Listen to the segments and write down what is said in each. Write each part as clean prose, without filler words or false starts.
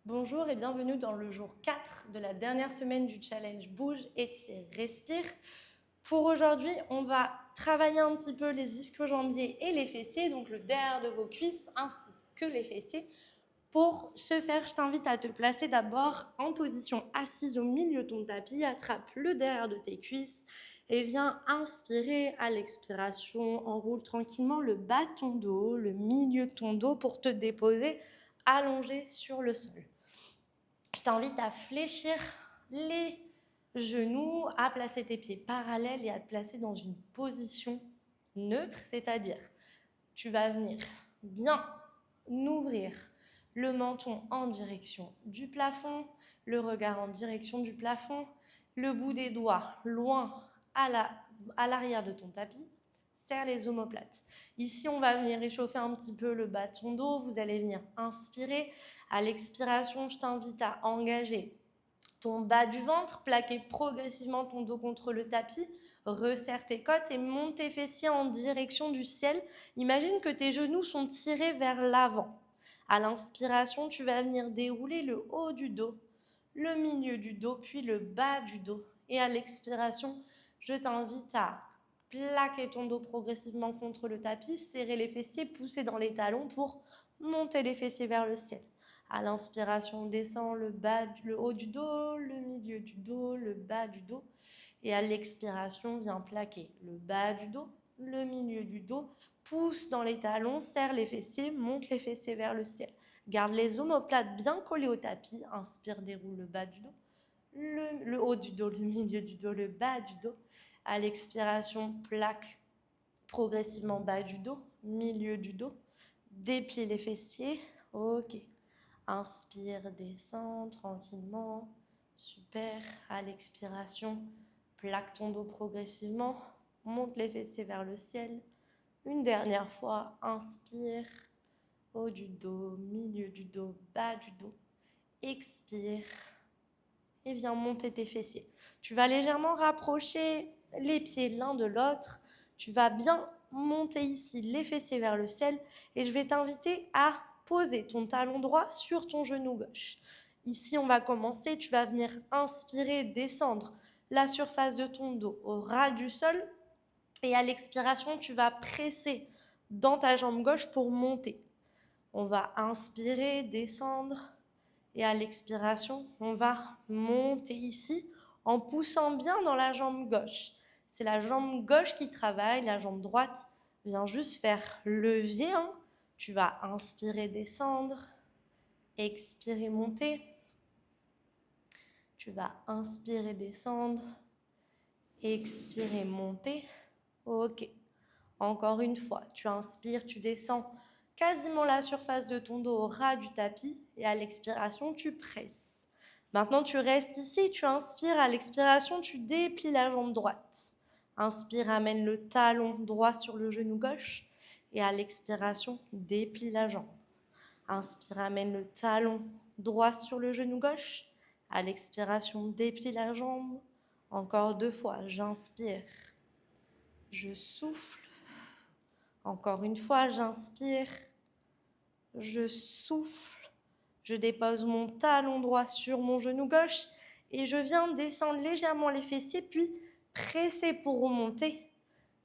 Bonjour et bienvenue dans le jour 4 de la dernière semaine du challenge Bouge, étire, respire. Pour aujourd'hui, on va travailler un petit peu les ischio-jambiers et les fessiers, donc le derrière de vos cuisses ainsi que les fessiers. Pour ce faire, je t'invite à te placer d'abord en position assise au milieu de ton tapis, attrape le derrière de tes cuisses et viens inspirer à l'expiration. Enroule tranquillement le bas de ton dos, le milieu de ton dos pour te déposer allongé sur le sol. Je t'invite à fléchir les genoux, à placer tes pieds parallèles et à te placer dans une position neutre, c'est-à-dire tu vas venir bien ouvrir le menton en direction du plafond, le regard en direction du plafond, le bout des doigts loin à l'arrière de ton tapis. Serre les omoplates. Ici, on va venir réchauffer un petit peu le bas de ton dos. Vous allez venir inspirer. À l'expiration, je t'invite à engager ton bas du ventre, plaquer progressivement ton dos contre le tapis, resserre tes côtes et monte tes fessiers en direction du ciel. Imagine que tes genoux sont tirés vers l'avant. À l'inspiration, tu vas venir dérouler le haut du dos, le milieu du dos, puis le bas du dos. Et à l'expiration, je t'invite à plaquer ton dos progressivement contre le tapis, serrer les fessiers, pousser dans les talons pour monter les fessiers vers le ciel. À l'inspiration, descend le haut du dos, le milieu du dos, le bas du dos. Et à l'expiration, viens plaquer le bas du dos, le milieu du dos, pousse dans les talons, serre les fessiers, monte les fessiers vers le ciel. Garde les omoplates bien collés au tapis. Inspire, déroule le bas du dos, le haut du dos, le milieu du dos, le bas du dos. À l'expiration, plaque progressivement bas du dos, milieu du dos. Déplie les fessiers. Ok. Inspire, descends tranquillement. Super. À l'expiration, plaque ton dos progressivement. Monte les fessiers vers le ciel. Une dernière fois, inspire. Haut du dos, milieu du dos, bas du dos. Expire. Et viens monter tes fessiers. Tu vas légèrement rapprocher les pieds l'un de l'autre. Tu vas bien monter ici les fessiers vers le ciel. Et je vais t'inviter à poser ton talon droit sur ton genou gauche. Ici, on va commencer. Tu vas venir inspirer, descendre la surface de ton dos au ras du sol. Et à l'expiration, tu vas presser dans ta jambe gauche pour monter. On va inspirer, descendre. Et à l'expiration, on va monter ici en poussant bien dans la jambe gauche. C'est la jambe gauche qui travaille, la jambe droite vient juste faire levier. Tu vas inspirer, descendre, expirer, monter. Tu vas inspirer, descendre, expirer, monter. Ok. Encore une fois, tu inspires, tu descends quasiment la surface de ton dos au ras du tapis et à l'expiration, tu presses. Maintenant, tu restes ici, tu inspires, à l'expiration, tu déplies la jambe droite. Inspire, amène le talon droit sur le genou gauche et à l'expiration, déplie la jambe. Inspire, amène le talon droit sur le genou gauche. À l'expiration, déplie la jambe. Encore 2 fois, j'inspire. Je souffle. Encore une fois, j'inspire. Je souffle. Je dépose mon talon droit sur mon genou gauche et je viens descendre légèrement les fessiers, puis presser pour remonter,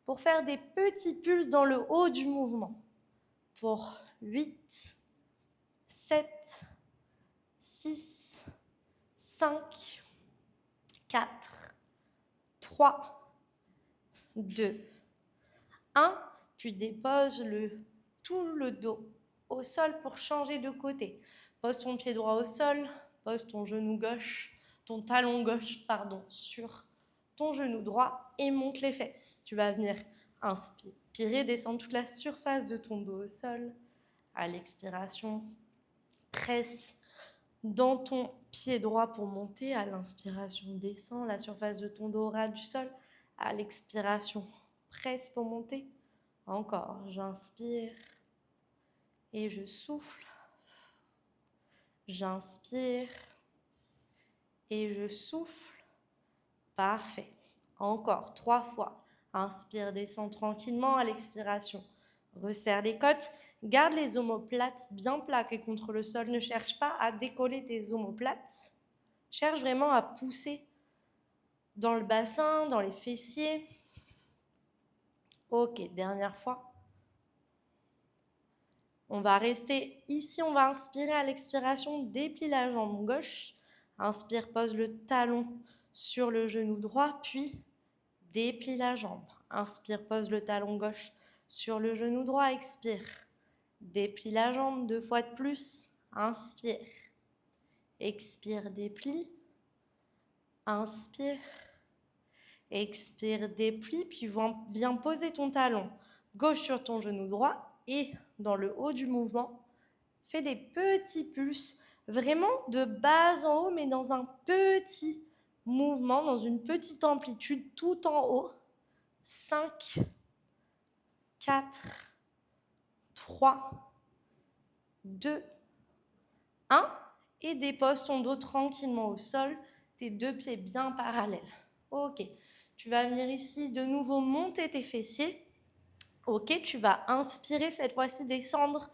pour faire des petits pulses dans le haut du mouvement. Pour 8, 7, 6, 5, 4, 3, 2, 1. Puis dépose tout le dos au sol pour changer de côté. Pose ton pied droit au sol, pose ton genou gauche, ton talon gauche, sur ton genou droit et monte les fesses. Tu vas venir inspirer, descendre toute la surface de ton dos au sol. À l'expiration, presse dans ton pied droit pour monter. À l'inspiration, descends la surface de ton dos au ras du sol. À l'expiration, presse pour monter. Encore, j'inspire et je souffle. J'inspire et je souffle. Parfait. Encore 3 fois. Inspire, descends tranquillement à l'expiration. Resserre les côtes. Garde les omoplates bien plaquées contre le sol. Ne cherche pas à décoller tes omoplates. Cherche vraiment à pousser dans le bassin, dans les fessiers. Ok, dernière fois. On va rester ici, on va inspirer à l'expiration, déplie la jambe gauche. Inspire, pose le talon sur le genou droit, puis déplie la jambe. Inspire, pose le talon gauche sur le genou droit, expire. Déplie la jambe 2 fois de plus, inspire. Expire, déplie. Inspire. Expire, déplie, puis viens poser ton talon gauche sur ton genou droit et dans le haut du mouvement, fais des petits pulses, vraiment de bas en haut, mais dans un petit mouvement, dans une petite amplitude tout en haut. 5, 4, 3, 2, 1. Et dépose ton dos tranquillement au sol, tes 2 pieds bien parallèles. Ok. Tu vas venir ici de nouveau monter tes fessiers. Ok, tu vas inspirer cette fois-ci, descendre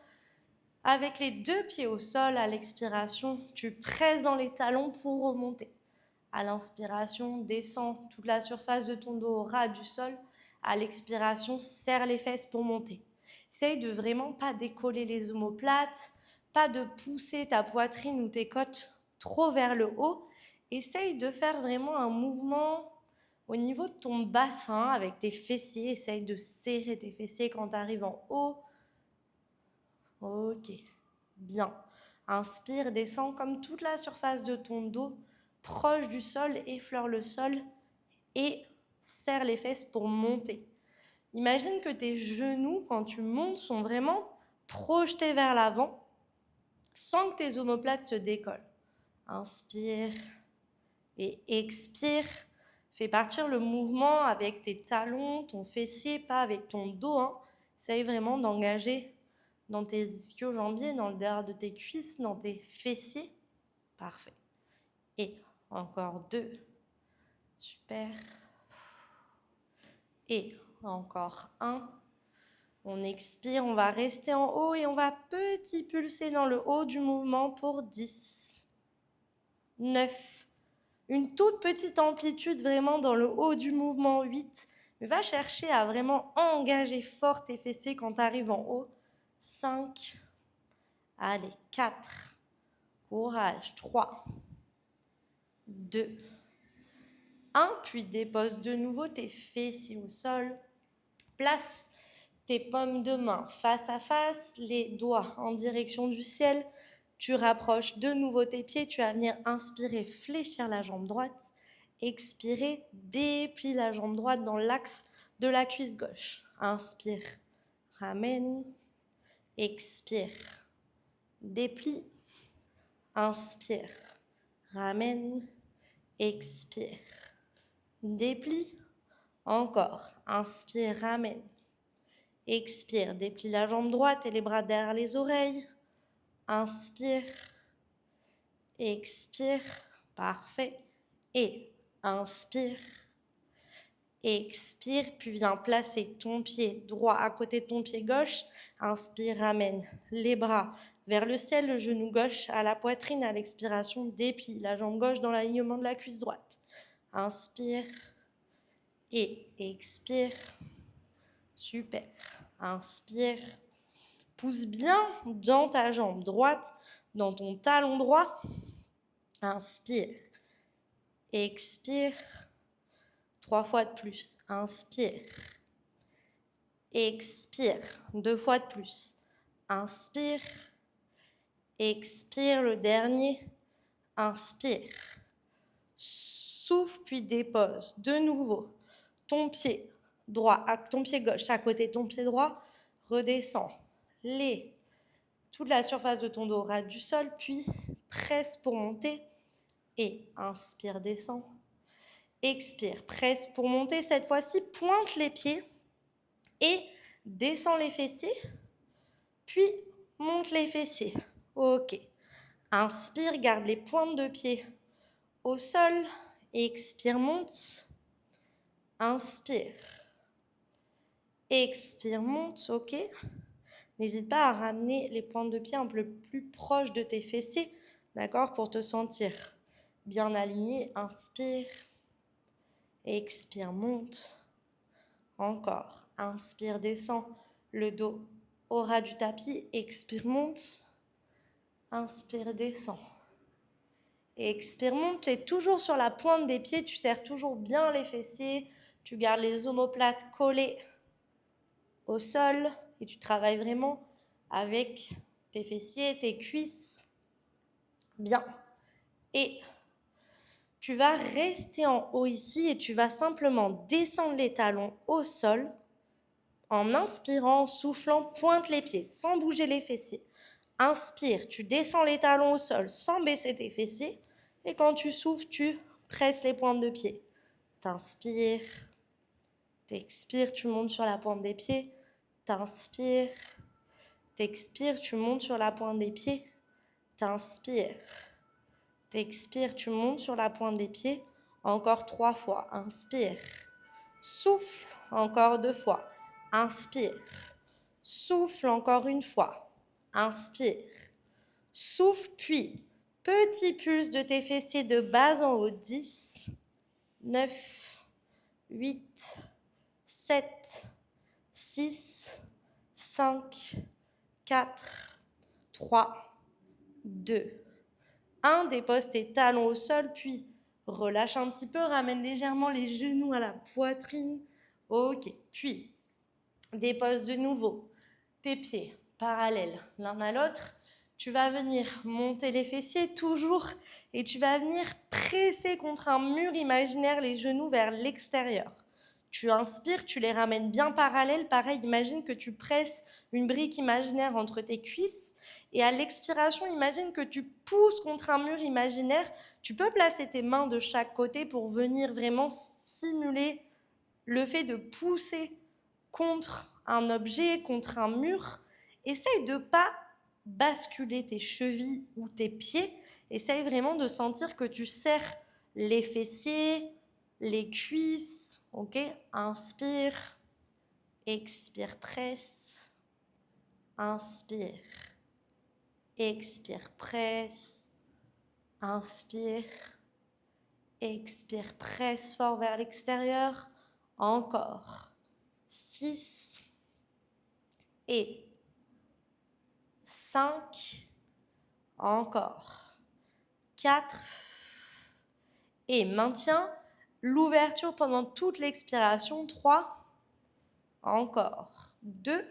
avec les 2 pieds au sol. À l'expiration, tu presses dans les talons pour remonter. À l'inspiration, descends toute la surface de ton dos au ras du sol. À l'expiration, serre les fesses pour monter. Essaye de vraiment pas décoller les omoplates, pas de pousser ta poitrine ou tes côtes trop vers le haut. Essaye de faire vraiment un mouvement au niveau de ton bassin, avec tes fessiers, essaye de serrer tes fessiers quand tu arrives en haut. Ok, bien. Inspire, descends comme toute la surface de ton dos, proche du sol, effleure le sol et serre les fesses pour monter. Imagine que tes genoux, quand tu montes, sont vraiment projetés vers l'avant, sans que tes omoplates se décollent. Inspire et expire. Fais partir le mouvement avec tes talons, ton fessier, pas avec ton dos. Essaye vraiment d'engager dans tes ischio-jambiers, dans le derrière de tes cuisses, dans tes fessiers. Parfait. Et encore 2. Super. Et encore 1. On expire, on va rester en haut et on va petit pulser dans le haut du mouvement pour 10. 9. Une toute petite amplitude vraiment dans le haut du mouvement 8. Mais va chercher à vraiment engager fort tes fessiers quand tu arrives en haut. 5. Allez, 4. Courage. 3. 2. 1. Puis dépose de nouveau tes fessiers au sol. Place tes paumes de main face à face, les doigts en direction du ciel. Tu rapproches de nouveau tes pieds, tu vas venir inspirer, fléchir la jambe droite. Expirer, déplie la jambe droite dans l'axe de la cuisse gauche. Inspire, ramène, expire, déplie, inspire, ramène, expire, déplie, encore, inspire, ramène. Expire, déplie la jambe droite et les bras derrière les oreilles. Inspire, expire, parfait. Et inspire, expire, puis viens placer ton pied droit à côté de ton pied gauche. Inspire, ramène les bras vers le ciel, le genou gauche à la poitrine. À l'expiration, déplie la jambe gauche dans l'alignement de la cuisse droite. Inspire et expire. Super. Inspire. Pousse bien dans ta jambe droite, dans ton talon droit. Inspire. Expire. 3 fois de plus. Inspire. Expire. 2 fois de plus. Inspire. Expire le dernier. Inspire. Souffle puis dépose. De nouveau, ton pied droit, ton pied gauche à côté de ton pied droit. Redescends. Toute la surface de ton dos rate du sol, puis presse pour monter et inspire, descend. Expire, presse pour monter. Cette fois-ci, pointe les pieds et descends les fessiers, puis monte les fessiers. Ok. Inspire, garde les pointes de pied au sol. Expire, monte. Inspire. Expire, monte, ok. N'hésite pas à ramener les pointes de pied un peu plus proches de tes fessiers, d'accord, pour te sentir bien aligné. Inspire, expire, monte. Encore, inspire, descend le dos au ras du tapis. Expire, monte. Inspire, descend. Expire, monte. Tu es toujours sur la pointe des pieds, tu serres toujours bien les fessiers, tu gardes les omoplates collées au sol et tu travailles vraiment avec tes fessiers, tes cuisses. Bien. Et tu vas rester en haut ici et tu vas simplement descendre les talons au sol en inspirant, en soufflant, pointe les pieds sans bouger les fessiers. Inspire, tu descends les talons au sol sans baisser tes fessiers. Et quand tu souffles, tu presses les pointes de pied. T'inspires, t'expires, tu montes sur la pointe des pieds. T'inspires, t'expires, tu montes sur la pointe des pieds. T'inspires, t'expires, tu montes sur la pointe des pieds. Encore 3 fois. Inspire, souffle, encore 2 fois. Inspire, souffle, encore 1 fois. Inspire, souffle, puis petit pulse de tes fessiers de bas en haut. 10, 9, 8, 7, 6, 5, 4, 3, 2, 1. Dépose tes talons au sol, puis relâche un petit peu, ramène légèrement les genoux à la poitrine. Ok, puis dépose de nouveau tes pieds parallèles l'un à l'autre. Tu vas venir monter les fessiers toujours et tu vas venir presser contre un mur imaginaire les genoux vers l'extérieur. Tu inspires, tu les ramènes bien parallèles. Pareil, imagine que tu presses une brique imaginaire entre tes cuisses. Et à l'expiration, imagine que tu pousses contre un mur imaginaire. Tu peux placer tes mains de chaque côté pour venir vraiment simuler le fait de pousser contre un objet, contre un mur. Essaye de ne pas basculer tes chevilles ou tes pieds. Essaye vraiment de sentir que tu serres les fessiers, les cuisses. Ok, inspire, expire, presse. Inspire, expire, presse. Inspire, expire, presse fort vers l'extérieur. Encore. 6 et 5. Encore. 4. Et maintiens l'ouverture pendant toute l'expiration. 3. Encore. 2.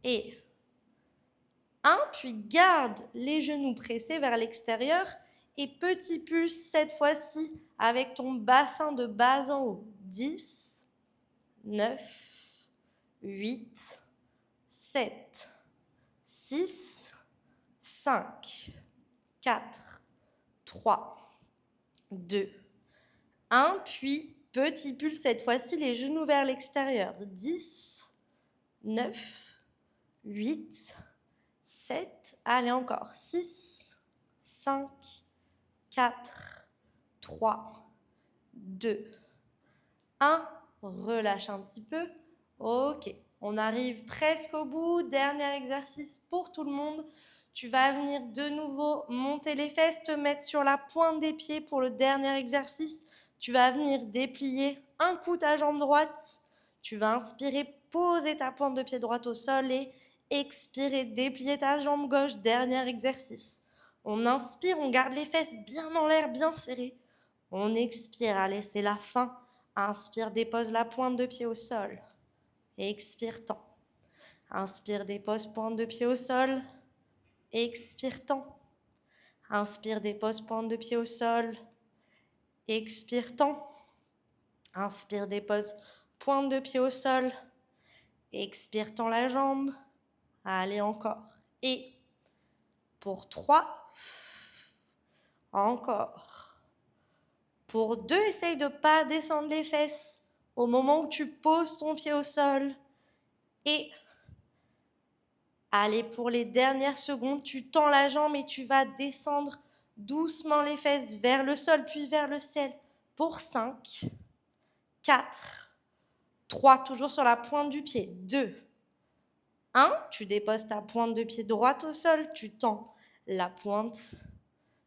Et 1. Puis garde les genoux pressés vers l'extérieur. Et petit pulse cette fois-ci avec ton bassin de bas en haut. 10, 9, 8, 7, 6, 5, 4, 3, 2, 1. Puis, petit pulse cette fois-ci, les genoux vers l'extérieur. 10, 9, 8, 7. Allez, encore. 6, 5, 4, 3, 2, 1. Relâche un petit peu. Ok, on arrive presque au bout. Dernier exercice pour tout le monde. Tu vas venir de nouveau monter les fesses, te mettre sur la pointe des pieds pour le dernier exercice. Tu vas venir déplier un coup ta jambe droite. Tu vas inspirer, poser ta pointe de pied droite au sol et expirer, déplier ta jambe gauche. Dernier exercice. On inspire, on garde les fesses bien en l'air, bien serrées. On expire, allez, c'est la fin. Inspire, dépose la pointe de pied au sol. Expire, tends. Inspire, dépose pointe de pied au sol. Expire, tends. Inspire, dépose pointe de pied au sol. Expire, tends. Inspire, dépose pointe de pied au sol. Expire, tends la jambe. Allez, encore. Et pour 3. Encore. Pour 2, essaye de ne pas descendre les fesses au moment où tu poses ton pied au sol. Et allez, pour les dernières secondes, tu tends la jambe et tu vas descendre doucement les fesses vers le sol, puis vers le ciel. Pour 5, 4, 3, toujours sur la pointe du pied. 2, 1, tu déposes ta pointe de pied droite au sol, tu tends la pointe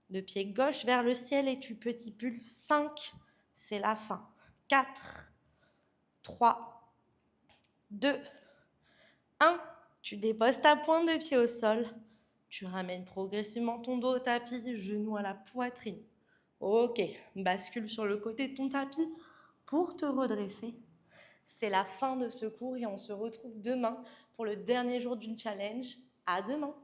de pied gauche vers le ciel et tu petit pulses. 5, c'est la fin. 4, 3, 2, 1, tu déposes ta pointe de pied au sol, tu ramènes progressivement ton dos au tapis, genou à la poitrine. Ok, bascule sur le côté de ton tapis pour te redresser. C'est la fin de ce cours et on se retrouve demain pour le dernier jour d'une challenge. À demain.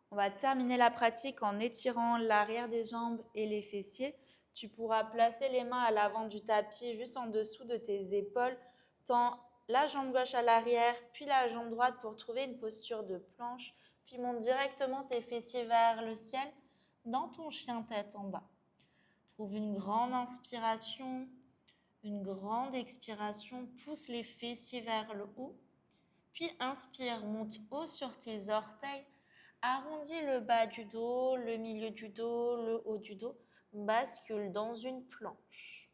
On va terminer la pratique en étirant l'arrière des jambes et les fessiers. Tu pourras placer les mains à l'avant du tapis, juste en dessous de tes épaules. Tends la jambe gauche à l'arrière, puis la jambe droite pour trouver une posture de planche. Puis monte directement tes fessiers vers le ciel dans ton chien tête en bas. Trouve une grande inspiration, une grande expiration. Pousse les fessiers vers le haut. Puis inspire, monte haut sur tes orteils. Arrondis le bas du dos, le milieu du dos, le haut du dos. Bascule dans une planche.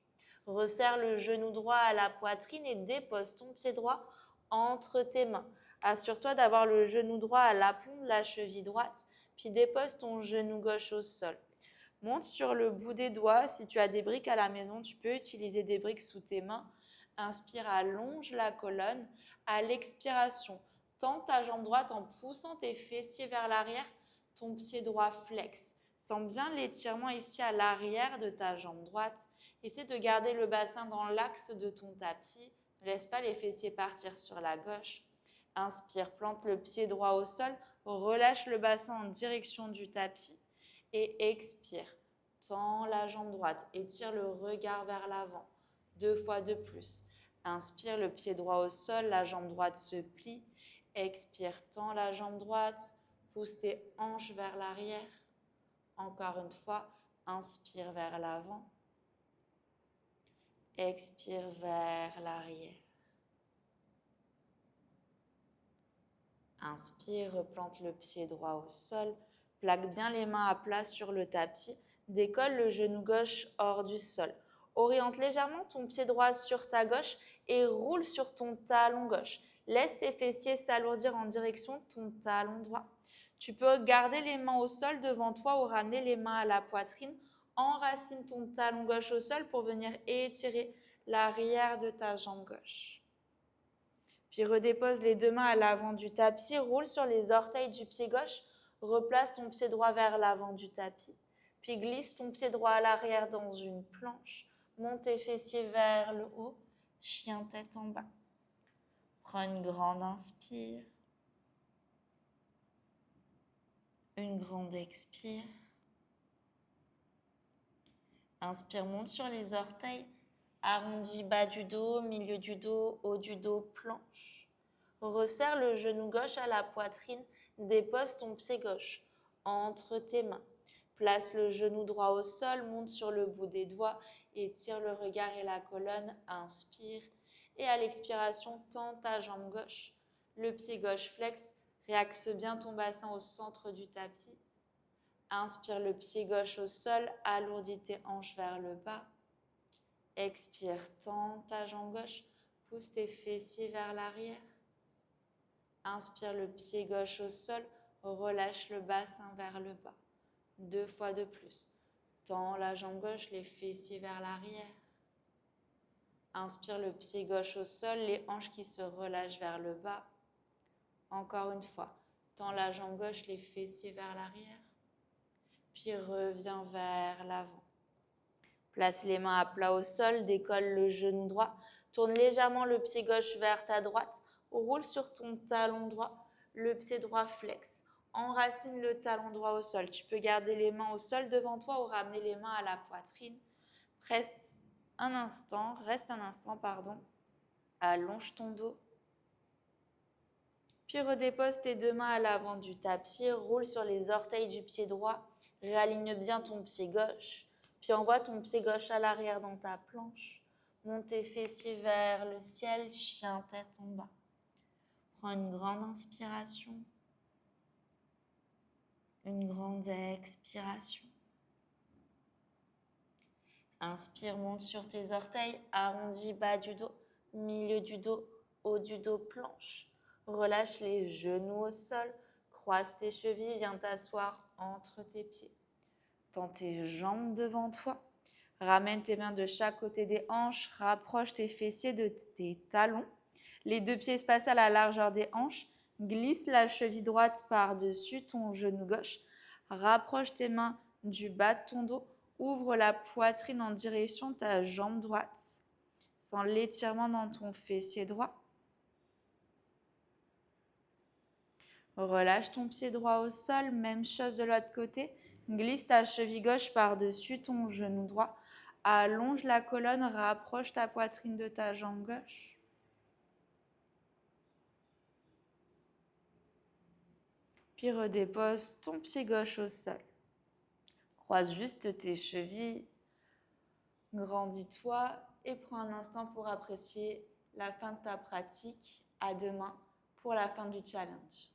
Resserre le genou droit à la poitrine et dépose ton pied droit entre tes mains. Assure-toi d'avoir le genou droit à l'aplomb de la cheville droite, puis dépose ton genou gauche au sol. Monte sur le bout des doigts. Si tu as des briques à la maison, tu peux utiliser des briques sous tes mains. Inspire, allonge la colonne. À l'expiration, tends ta jambe droite en poussant tes fessiers vers l'arrière, ton pied droit flex. Sens bien l'étirement ici à l'arrière de ta jambe droite. Essaie de garder le bassin dans l'axe de ton tapis. Ne laisse pas les fessiers partir sur la gauche. Inspire, plante le pied droit au sol. Relâche le bassin en direction du tapis. Et expire. Tends la jambe droite. Étire le regard vers l'avant. 2 fois de plus. Inspire, le pied droit au sol, la jambe droite se plie. Expire, tends la jambe droite, pousse tes hanches vers l'arrière. Encore une fois, inspire vers l'avant. Expire vers l'arrière. Inspire, replante le pied droit au sol. Plaque bien les mains à plat sur le tapis. Décolle le genou gauche hors du sol. Oriente légèrement ton pied droit sur ta gauche et roule sur ton talon gauche. Laisse tes fessiers s'alourdir en direction de ton talon droit. Tu peux garder les mains au sol devant toi ou ramener les mains à la poitrine. Enracine ton talon gauche au sol pour venir étirer l'arrière de ta jambe gauche. Puis redépose les 2 mains à l'avant du tapis, roule sur les orteils du pied gauche, replace ton pied droit vers l'avant du tapis. Puis glisse ton pied droit à l'arrière dans une planche. Monte tes fessiers vers le haut, chien tête en bas. Prends une grande inspire. Une grande expire. Inspire, monte sur les orteils. Arrondis bas du dos, milieu du dos, haut du dos, planche. Resserre le genou gauche à la poitrine. Dépose ton pied gauche entre tes mains. Place le genou droit au sol, monte sur le bout des doigts, étire le regard et la colonne, inspire. Et à l'expiration, tends ta jambe gauche. Le pied gauche flex, réaxe bien ton bassin au centre du tapis. Inspire le pied gauche au sol, alourdis tes hanches vers le bas. Expire, tends ta jambe gauche, pousse tes fessiers vers l'arrière. Inspire le pied gauche au sol, relâche le bassin vers le bas. 2 fois de plus. Tends la jambe gauche, les fessiers vers l'arrière. Inspire le pied gauche au sol, les hanches qui se relâchent vers le bas. Encore une fois. Tends la jambe gauche, les fessiers vers l'arrière. Puis reviens vers l'avant. Place les mains à plat au sol, décolle le genou droit. Tourne légèrement le pied gauche vers ta droite. Roule sur ton talon droit, le pied droit flex. Enracine le talon droit au sol. Tu peux garder les mains au sol devant toi ou ramener les mains à la poitrine. Reste un instant. Allonge ton dos. Puis redépose tes 2 mains à l'avant du tapis. Roule sur les orteils du pied droit. Réaligne bien ton pied gauche. Puis envoie ton pied gauche à l'arrière dans ta planche. Monte tes fessiers vers le ciel, chien tête en bas. Prends une grande inspiration. Une grande expiration. Inspire, monte sur tes orteils, arrondis bas du dos. milieu du dos, haut du dos, planche. Relâche les genoux au sol, croise tes chevilles, viens t'asseoir entre tes pieds. Tends tes jambes devant toi. Ramène tes mains de chaque côté des hanches, rapproche tes fessiers de tes talons. Les deux pieds espacés à la largeur des hanches. Glisse la cheville droite par-dessus ton genou gauche. Rapproche tes mains du bas de ton dos. Ouvre la poitrine en direction de ta jambe droite. Sens l'étirement dans ton fessier droit. Relâche ton pied droit au sol. Même chose de l'autre côté. Glisse ta cheville gauche par-dessus ton genou droit. Allonge la colonne, rapproche ta poitrine de ta jambe gauche. Puis redépose ton pied gauche au sol. Croise juste tes chevilles. Grandis-toi et prends un instant pour apprécier la fin de ta pratique. À demain pour la fin du challenge.